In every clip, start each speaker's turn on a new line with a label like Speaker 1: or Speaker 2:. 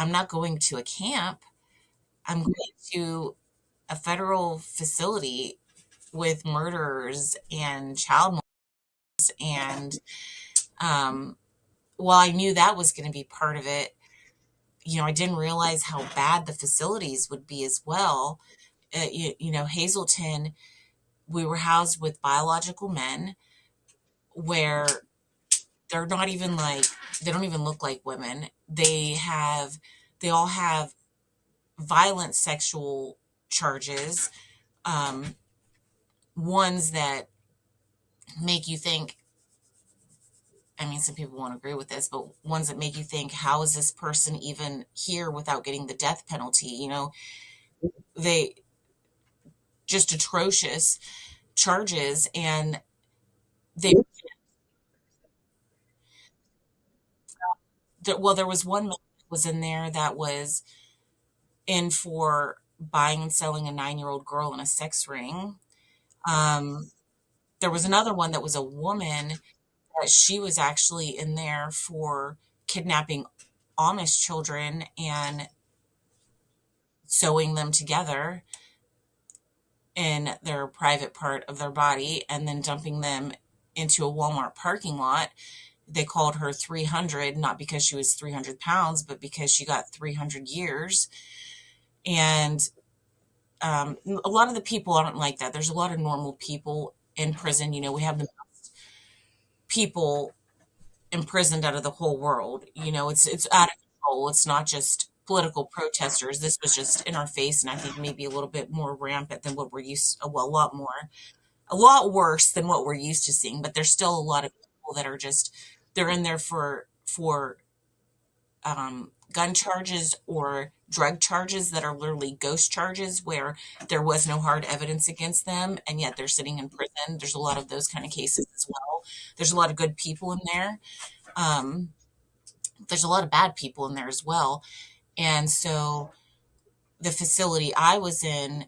Speaker 1: I'm not going to a camp. I'm going to a federal facility with murderers and child molesters. And while I knew that was going to be part of it, I didn't realize how bad the facilities would be as well. Hazelton, we were housed with biological men where they're not even like, they don't even look like women. They all have violent sexual charges, um, ones that make you think, I mean, some people won't agree with this, but ones that make you think, how is this person even here without getting the death penalty? They just atrocious charges. And they, well, there was one man that was in there that was in for buying and selling a 9-year-old girl in a sex ring. Um, there was another one that was a woman that she was actually in there for kidnapping Amish children and sewing them together in their private part of their body and then dumping them into a Walmart parking lot. They called her 300, not because she was 300 pounds, but because she got 300 years. And a lot of the people aren't like that. There's a lot of normal people in prison. We have the people imprisoned out of the whole world. It's out of control. It's not just political protesters. This was just in our face, and I think maybe a little bit more rampant than what we're used to. Well, a lot worse than what we're used to seeing. But there's still a lot of people that are just, they're in there for gun charges or drug charges that are literally ghost charges where there was no hard evidence against them and yet they're sitting in prison. There's a lot of those kind of cases as well. There's a lot of good people in there. Um, there's a lot of bad people in there as well. And so the facility I was in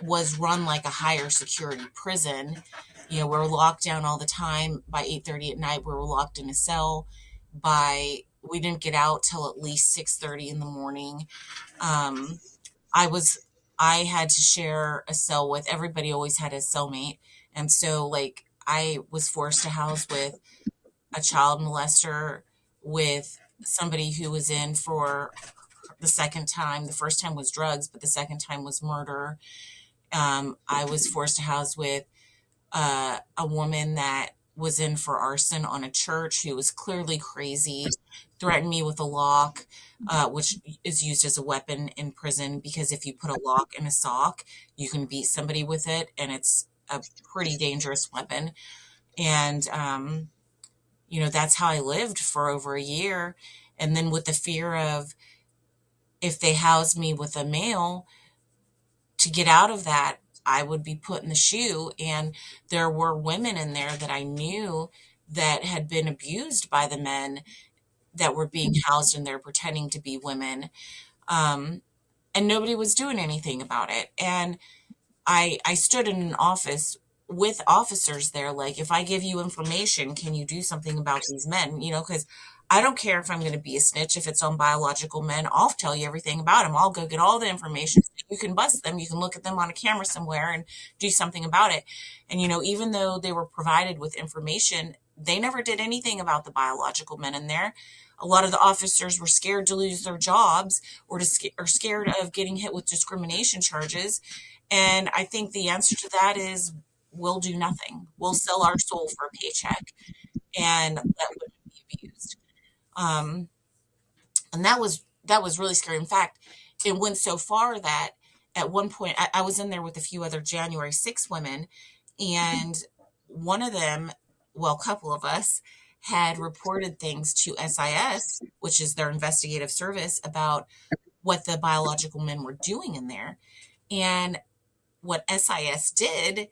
Speaker 1: was run like a higher security prison. We're locked down all the time. By 8:30 at night, we were locked in a cell. We didn't get out till at least 6:30 in the morning. Um, I was, I had to share a cell with, everybody always had a cellmate. And so like I was forced to house with a child molester, with somebody who was in for the second time. The first time was drugs, but the second time was murder. I was forced to house with a woman that was in for arson on a church who was clearly crazy, threatened me with a lock, which is used as a weapon in prison because if you put a lock in a sock, you can beat somebody with it, and it's a pretty dangerous weapon. And, that's how I lived for over a year. And then with the fear of if they housed me with a male, to get out of that, I would be put in the shoe. And there were women in there that I knew that had been abused by the men that were being housed in there pretending to be women. Um, and nobody was doing anything about it. And I stood in an office with officers there, like, if I give you information, can you do something about these men? Because I don't care if I'm going to be a snitch. If it's on biological men, I'll tell you everything about them. I'll go get all the information. You can bust them. You can look at them on a camera somewhere and do something about it. And, even though they were provided with information, they never did anything about the biological men in there. A lot of the officers were scared to lose their jobs or scared of getting hit with discrimination charges. And I think the answer to that is we'll do nothing. We'll sell our soul for a paycheck and let women be abused. Um, and that was really scary. In fact, it went so far that at one point I was in there with a few other January 6 women, and one of them, well, a couple of us, had reported things to SIS, which is their investigative service, about what the biological men were doing in there. And what SIS did,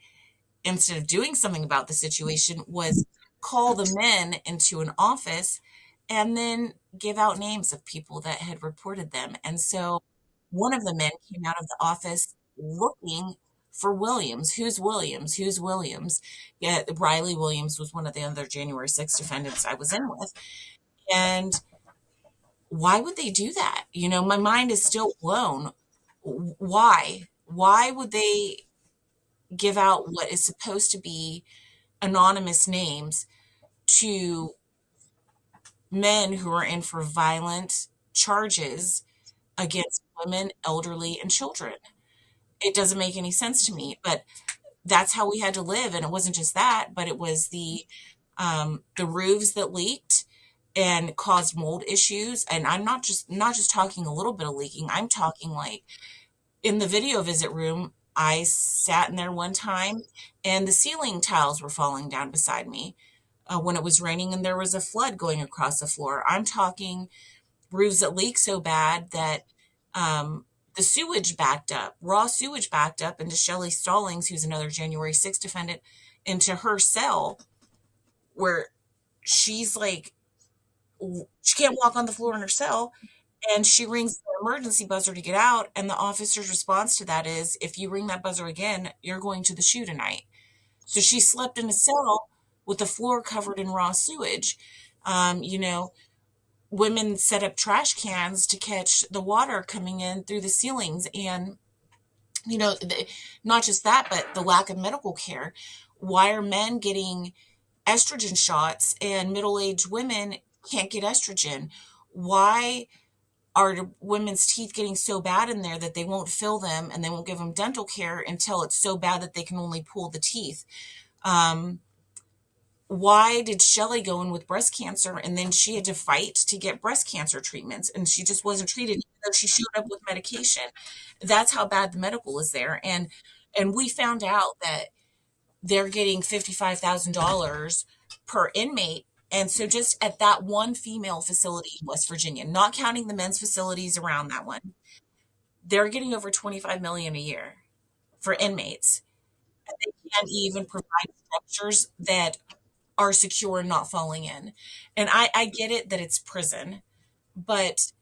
Speaker 1: instead of doing something about the situation, was call the men into an office and then give out names of people that had reported them. And so one of the men came out of the office looking for Williams. Who's Williams? Who's Williams? Yeah, Riley Williams was one of the other January 6th defendants I was in with. And Why would they do that? My mind is still blown. Why? Why would they give out what is supposed to be anonymous names to men who are in for violent charges against women, elderly, and children? It doesn't make any sense to me, but that's how we had to live. And it wasn't just that, but it was the roofs that leaked and caused mold issues. And I'm not just talking a little bit of leaking. I'm talking like in the video visit room, I sat in there one time and the ceiling tiles were falling down beside me when it was raining and there was a flood going across the floor. I'm talking roofs that leak so bad that the sewage backed up, raw sewage backed up into Shelley Stallings, who's another January 6th defendant, into her cell where she's like, she can't walk on the floor in her cell. And she rings the emergency buzzer to get out. And the officer's response to that is, if you ring that buzzer again, you're going to the shoe tonight. So she slept in a cell with the floor covered in raw sewage. Um, you know, Women set up trash cans to catch the water coming in through the ceilings. And, you know, the, not just that, but the lack of medical care. Why are men getting estrogen shots and middle-aged women can't get estrogen? Why are women's teeth getting so bad in there that they won't fill them and they won't give them dental care until it's so bad that they can only pull the teeth? Um, why did Shelley go in with breast cancer and then she had to fight to get breast cancer treatments and she just wasn't treated even though she showed up with medication? That's how bad the medical is there. And we found out that they're getting $55,000 per inmate. And so just at that one female facility in West Virginia, not counting the men's facilities around that one, they're getting over 25 million a year for inmates. And they can't even provide structures that are secure and not falling in. And I get it that it's prison, but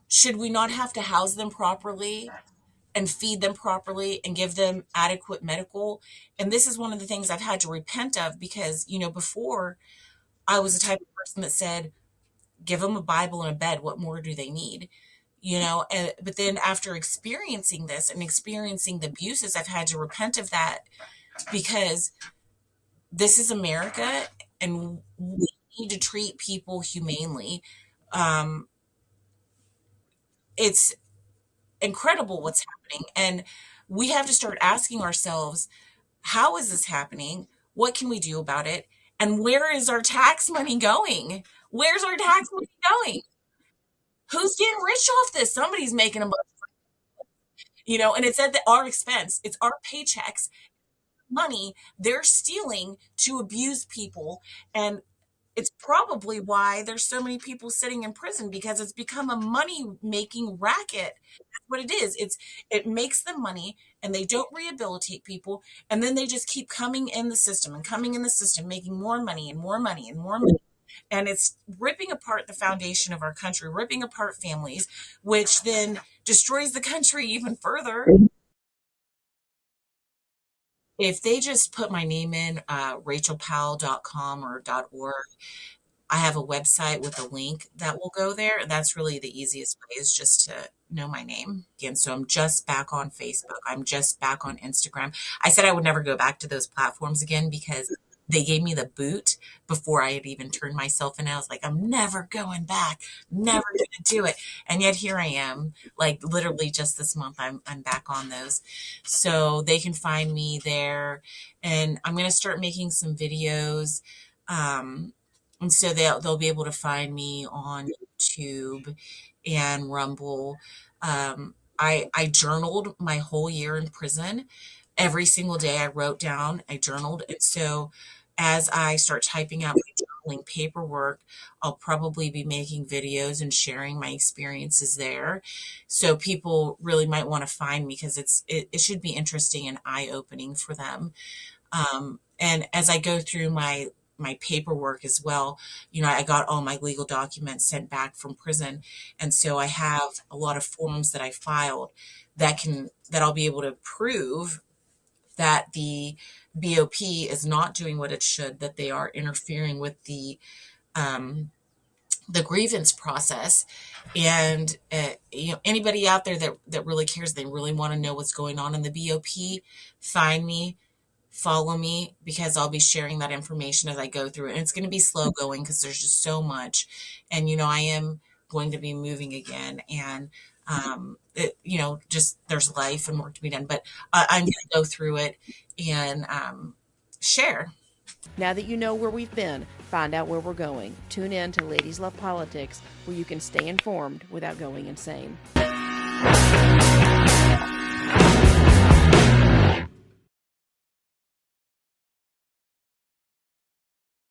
Speaker 1: should we not have to house them properly and feed them properly and give them adequate medical? And this is one of the things I've had to repent of because, before I was the type of person that said, give them a Bible and a bed. What more do they need? But then after experiencing this and experiencing the abuses, I've had to repent of that because this is America and we need to treat people humanely. Um, it's incredible what's happening. And we have to start asking ourselves, how is this happening? What can we do about it? And where is our tax money going? Where's our tax money going? Who's getting rich off this? Somebody's making a and it's at our expense. It's our paychecks, money they're stealing to abuse people. And it's probably why there's so many people sitting in prison because it's become a money making racket. That's what it is. It makes them money and they don't rehabilitate people. And then they just keep coming in the system and coming in the system, making more money and more money and more money. And it's ripping apart the foundation of our country, ripping apart families, which then destroys the country even further. If they just put my name in, rachelpowell.com or .org, I have a website with a link that will go there. That's really the easiest way is just to know my name. Again, so I'm just back on Facebook. I'm just back on Instagram. I said I would never go back to those platforms again because they gave me the boot before I had even turned myself in. I was like, I'm never going back, never going to do it. And yet here I am, like literally just this month, I'm back on those. So they can find me there and I'm going to start making some videos. And so they'll be able to find me on YouTube and Rumble. I journaled my whole year in prison. Every single day I wrote down, I journaled. And so as I start typing out my journaling paperwork, I'll probably be making videos and sharing my experiences there. So people really might want to find me because it should be interesting and eye-opening for them. And as I go through my paperwork as well, I got all my legal documents sent back from prison. And so I have a lot of forms that I filed that I'll be able to prove that the BOP is not doing what it should, that they are interfering with the the grievance process. And anybody out there that really cares, they really want to know what's going on in the BOP, find me, follow me, because I'll be sharing that information as I go through it. And it's going to be slow going because there's just so much. And, I am going to be moving again. And, just there's life and work to be done. But I'm going to go through it and share.
Speaker 2: Now that you know where we've been, find out where we're going. Tune in to Ladies Love Politics, where you can stay informed without going insane.